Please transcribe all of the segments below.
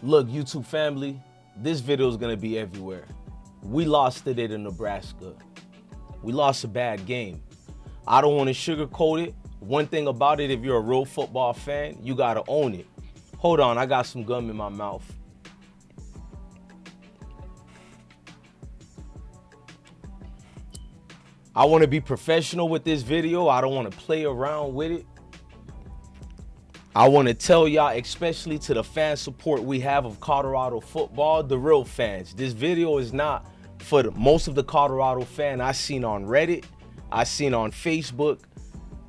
Look, YouTube family, this video is going to be everywhere. We lost today to Nebraska. We lost a bad game. I don't want to sugarcoat it. One thing about it, if you're a real football fan, you got to own it. Hold on, I got some gum in my mouth. I want to be professional with this video. I don't want to play around with it. I want to tell y'all, especially to the fan support we have of Colorado football, the real fans. This video is not for most of the Colorado fan I seen on Reddit, I seen on Facebook,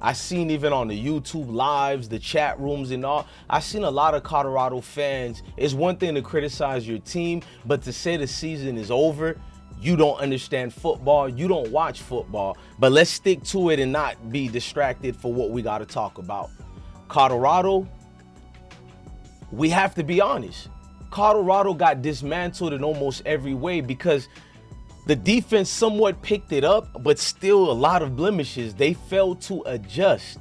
I seen even on the YouTube lives, the chat rooms and all. I seen a lot of Colorado fans. It's one thing to criticize your team, but to say the season is over, you don't understand football, you don't watch football. But let's stick to it and not be distracted for what we got to talk about. Colorado, we have to be honest. Colorado got dismantled in almost every way because the defense somewhat picked it up, but still a lot of blemishes. They failed to adjust.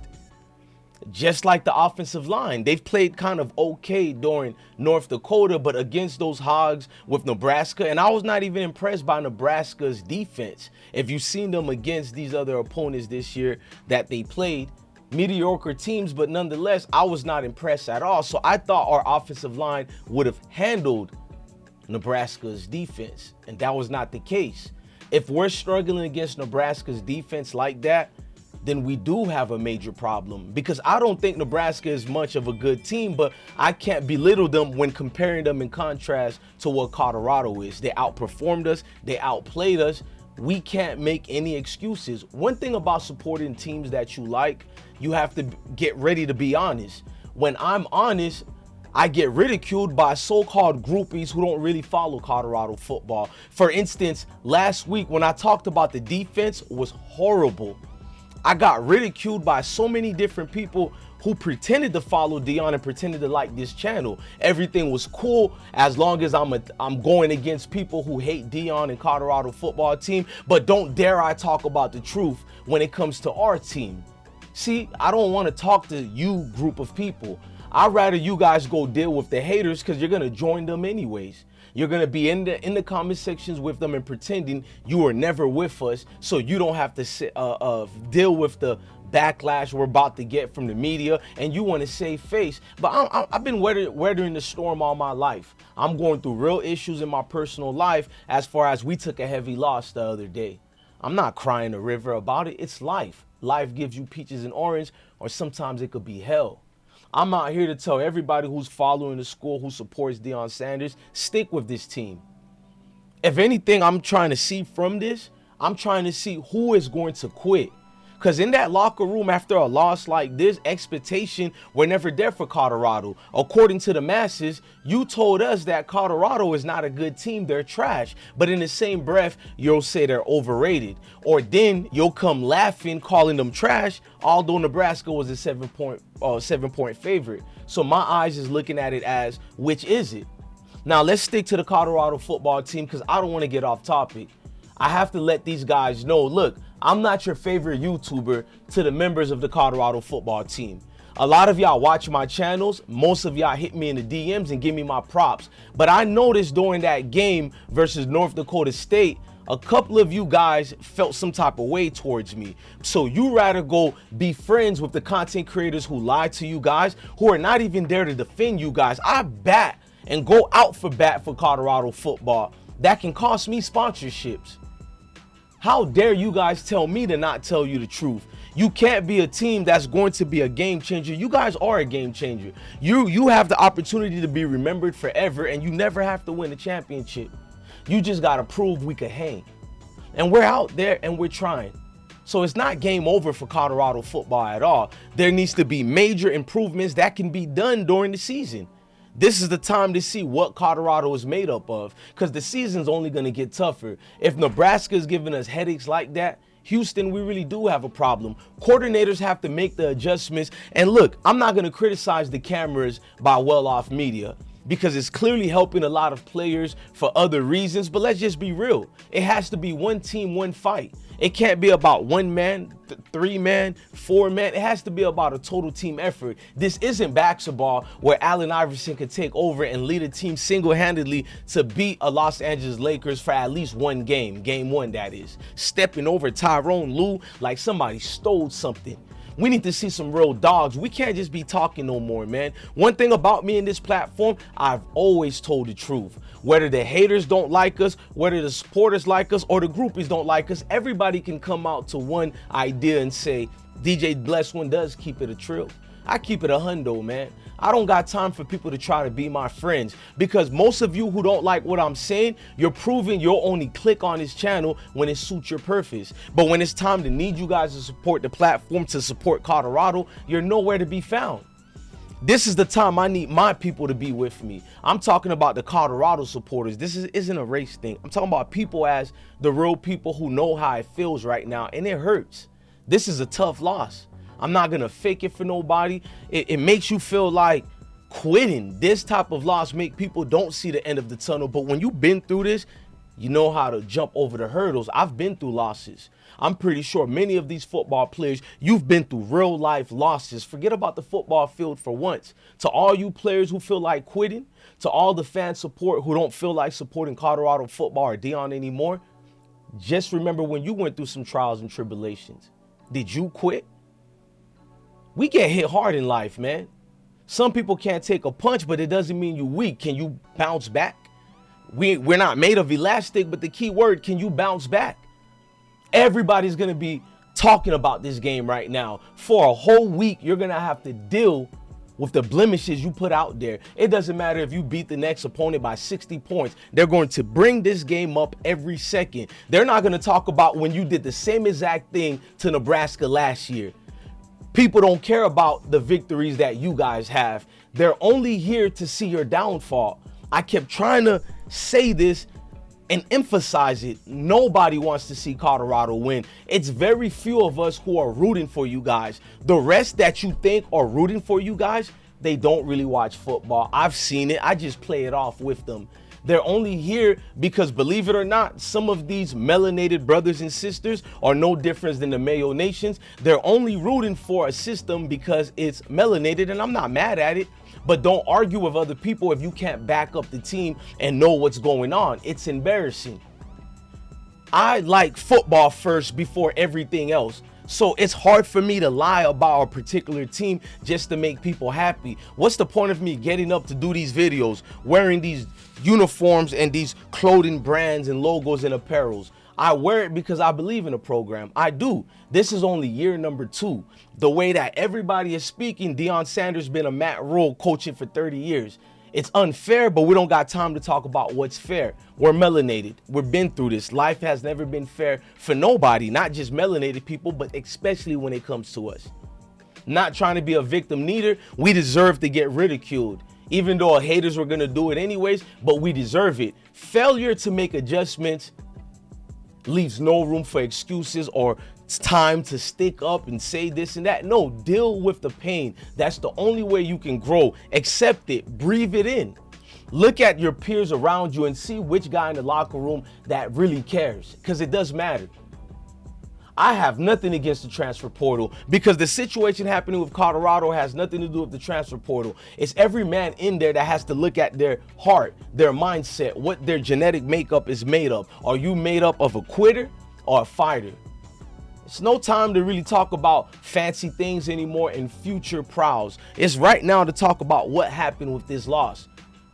Just like the offensive line, they've played kind of okay during North Dakota, but against those Hogs with Nebraska, and I was not even impressed by Nebraska's defense. If you've seen them against these other opponents this year that they played, mediocre teams, but nonetheless, I was not impressed at all. So I thought our offensive line would have handled Nebraska's defense, and that was not the case. If we're struggling against Nebraska's defense like that, then we do have a major problem, because I don't think Nebraska is much of a good team, but I can't belittle them when comparing them in contrast to what Colorado is. They outperformed us, they outplayed us. We can't make any excuses. One thing about supporting teams that you like, you have to get ready to be honest. When I'm honest, I get ridiculed by so-called groupies who don't really follow Colorado football. For instance, last week when I talked about the defense was horrible, I got ridiculed by so many different people who pretended to follow Deion and pretended to like this channel. Everything was cool as long as I'm going against people who hate Deion and Colorado football team, but don't dare I talk about the truth when it comes to our team. See, I don't want to talk to you group of people. I'd rather you guys go deal with the haters, because you're going to join them anyways. You're going to be in the comment sections with them and pretending you were never with us, so you don't have to deal with the backlash we're about to get from the media, and you want to save face. But I've been weathering the storm all my life. I'm going through real issues in my personal life as far as we took a heavy loss the other day. I'm not crying a river about it. It's life. Life gives you peaches and orange, or sometimes it could be hell. I'm out here to tell everybody who's following the school, who supports Deion Sanders, stick with this team. If anything, I'm trying to see from this, I'm trying to see who is going to quit. Because in that locker room after a loss like this, expectation were never there for Colorado. According to the masses, you told us that Colorado is not a good team, they're trash. But in the same breath, you'll say they're overrated. Or then you'll come laughing, calling them trash, although Nebraska was a 7-point favorite. So my eyes is looking at it as, which is it? Now let's stick to the Colorado football team, because I don't want to get off topic. I have to let these guys know, look, I'm not your favorite YouTuber to the members of the Colorado football team. A lot of y'all watch my channels. Most of y'all hit me in the DMs and give me my props. But I noticed during that game versus North Dakota State, a couple of you guys felt some type of way towards me. So you rather go be friends with the content creators who lie to you guys, who are not even there to defend you guys. I bat and go out for bat for Colorado football. That can cost me sponsorships. How dare you guys tell me to not tell you the truth? You can't be a team that's going to be a game changer. You guys are a game changer. You have the opportunity to be remembered forever, and you never have to win a championship. You just got to prove we could hang. And we're out there and we're trying. So it's not game over for Colorado football at all. There needs to be major improvements that can be done during the season. This is the time to see what Colorado is made up of, because the season's only going to get tougher. If Nebraska is giving us headaches like that, Houston, we really do have a problem. Coordinators have to make the adjustments. And look, I'm not going to criticize the cameras by well-off media, because it's clearly helping a lot of players for other reasons. But let's just be real. It has to be one team, one fight. It can't be about one man, three man, four man. It has to be about a total team effort. This isn't basketball where Allen Iverson could take over and lead a team single-handedly to beat a Los Angeles Lakers for at least one game. Game one, that is. Stepping over Tyrone Lue like somebody stole something. We need to see some real dogs. We can't just be talking no more, man. One thing about me in this platform, I've always told the truth. Whether the haters don't like us, whether the supporters like us, or the groupies don't like us, everybody can come out to one idea and say, DJ Bless One does keep it a trill. I keep it a hundo, man. I don't got time for people to try to be my friends, because most of you who don't like what I'm saying, you're proving you'll only click on this channel when it suits your purpose. But when it's time to need you guys to support the platform, to support Colorado, you're nowhere to be found. This is the time I need my people to be with me. I'm talking about the Colorado supporters. This isn't a race thing. I'm talking about people as the real people who know how it feels right now, and it hurts. This is a tough loss. I'm not going to fake it for nobody. It makes you feel like quitting. This type of loss make people don't see the end of the tunnel. But when you've been through this, you know how to jump over the hurdles. I've been through losses. I'm pretty sure many of these football players, you've been through real life losses. Forget about the football field for once. To all you players who feel like quitting, to all the fan support who don't feel like supporting Colorado football or Deion anymore, just remember when you went through some trials and tribulations. Did you quit? We get hit hard in life, man. Some people can't take a punch, but it doesn't mean you're weak. Can you bounce back? We're not made of elastic, but the key word, can you bounce back? Everybody's going to be talking about this game right now. For a whole week, you're going to have to deal with the blemishes you put out there. It doesn't matter if you beat the next opponent by 60 points. They're going to bring this game up every second. They're not going to talk about when you did the same exact thing to Nebraska last year. People don't care about the victories that you guys have. They're only here to see your downfall. I kept trying to say this and emphasize it. Nobody wants to see Colorado win. It's very few of us who are rooting for you guys. The rest that you think are rooting for you guys, they don't really watch football. I've seen it. I just play it off with them. They're only here because, believe it or not, some of these melanated brothers and sisters are no different than the Mayo Nations. They're only rooting for a system because it's melanated, and I'm not mad at it. But don't argue with other people if you can't back up the team and know what's going on. It's embarrassing. I like football first before everything else. So it's hard for me to lie about a particular team just to make people happy. What's the point of me getting up to do these videos, wearing these uniforms and these clothing brands and logos and apparels? I wear it because I believe in the program. I do. This is only year number 2. The way that everybody is speaking, Deion Sanders been a Matt Rule coaching for 30 years. It's unfair, but we don't got time to talk about what's fair. We're melanated. We've been through this. Life has never been fair for nobody, not just melanated people, but especially when it comes to us. Not trying to be a victim neither. We deserve to get ridiculed, even though haters were going to do it anyways, but we deserve it. Failure to make adjustments leaves no room for excuses or time to stick up and say this and that. No, deal with the pain. That's the only way you can grow. Accept it, breathe it in. Look at your peers around you and see which guy in the locker room that really cares, because it does matter. I have nothing against the transfer portal, because the situation happening with Colorado has nothing to do with the transfer portal. It's every man in there that has to look at their heart, their mindset, what their genetic makeup is made of. Are you made up of a quitter or a fighter? It's no time to really talk about fancy things anymore and future prowls. It's right now to talk about what happened with this loss.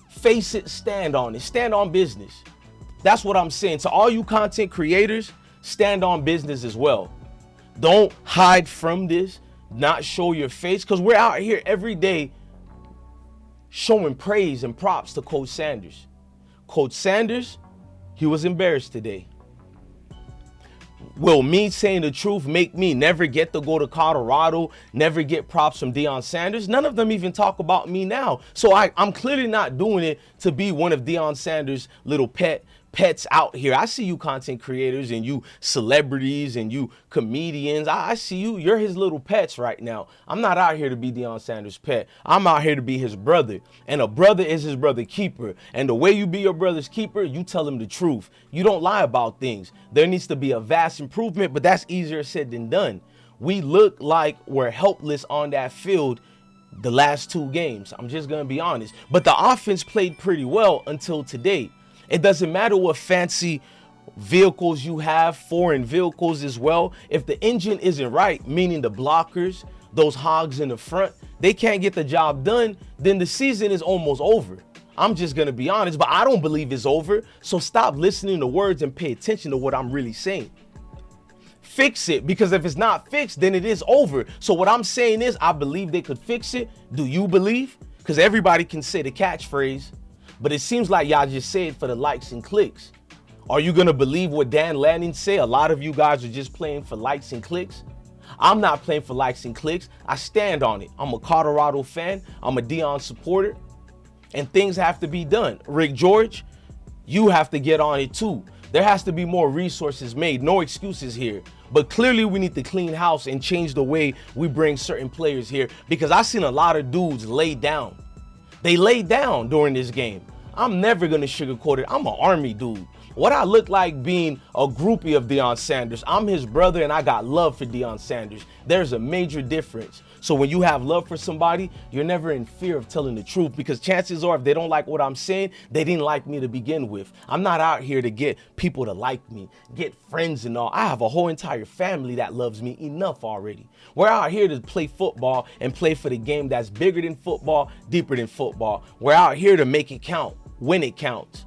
Face it, stand on it, stand on business. That's what I'm saying. To all you content creators, stand on business as well. Don't hide from this, not show your face, because we're out here every day showing praise and props to Coach Sanders. Coach Sanders, he was embarrassed today. Will me saying the truth make me never get to go to Colorado, never get props from Deion Sanders? None of them even talk about me now. So I'm clearly not doing it to be one of Deion Sanders' little pet pets out here. I see you content creators and you celebrities and you comedians. I see you. You're his little pets right now. I'm not out here to be Deion Sanders' pet. I'm out here to be his brother. And a brother is his brother keeper. And the way you be your brother's keeper, you tell him the truth. You don't lie about things. There needs to be a vast improvement, but that's easier said than done. We look like we're helpless on that field the last 2 games. I'm just going to be honest. But the offense played pretty well until today. It doesn't matter what fancy vehicles you have, foreign vehicles as well. If the engine isn't right, meaning the blockers, those hogs in the front, they can't get the job done, then the season is almost over. I'm just going to be honest, but I don't believe it's over. So stop listening to words and pay attention to what I'm really saying. Fix it, because if it's not fixed, then it is over. So what I'm saying is, I believe they could fix it. Do you believe? Because everybody can say the catchphrase, but it seems like y'all just say it for the likes and clicks. Are you going to believe what Dan Lanning said? A lot of you guys are just playing for likes and clicks. I'm not playing for likes and clicks. I stand on it. I'm a Colorado fan. I'm a Deion supporter. And things have to be done. Rick George, you have to get on it too. There has to be more resources made. No excuses here. But clearly we need to clean house and change the way we bring certain players here, because I've seen a lot of dudes lay down. They laid down during this game. I'm never going to sugarcoat it. I'm an Army dude. What I look like being a groupie of Deion Sanders. I'm his brother and I got love for Deion Sanders. There's a major difference. So when you have love for somebody, you're never in fear of telling the truth, because chances are if they don't like what I'm saying, they didn't like me to begin with. I'm not out here to get people to like me, get friends and all. I have a whole entire family that loves me enough already. We're out here to play football and play for the game that's bigger than football, deeper than football. We're out here to make it count when it counts.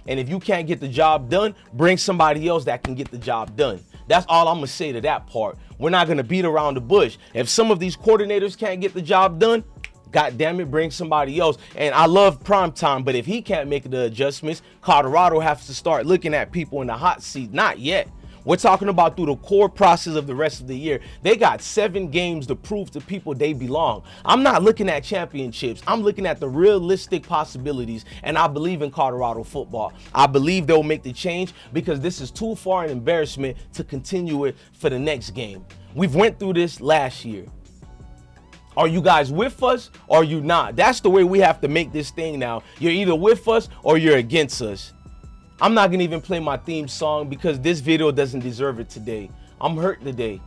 And if you can't get the job done, bring somebody else that can get the job done. That's all I'm going to say to that part. We're not going to beat around the bush. If some of these coordinators can't get the job done, God damn it, bring somebody else. And I love Primetime, but if he can't make the adjustments, Colorado has to start looking at people in the hot seat. Not yet. We're talking about through the core process of the rest of the year. They got 7 games to prove to people they belong. I'm not looking at championships. I'm looking at the realistic possibilities, and I believe in Colorado football. I believe they'll make the change, because this is too far an embarrassment to continue it for the next game. We've went through this last year. Are you guys with us or are you not? That's the way we have to make this thing now. You're either with us or you're against us. I'm not going to even play my theme song because this video doesn't deserve it today. I'm hurt today.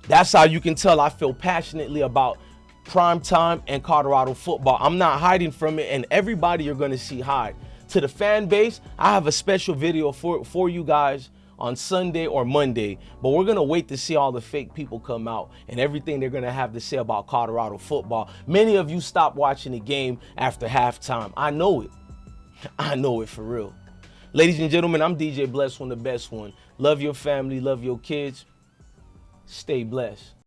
That's how you can tell I feel passionately about Primetime and Colorado football. I'm not hiding from it, and everybody you're going to see hide. To the fan base, I have a special video for you guys on Sunday or Monday, but we're going to wait to see all the fake people come out and everything they're going to have to say about Colorado football. Many of you stopped watching the game after halftime. I know it. I know it for real. Ladies and gentlemen, I'm DJ Blessed One, the best one. Love your family, love your kids. Stay blessed.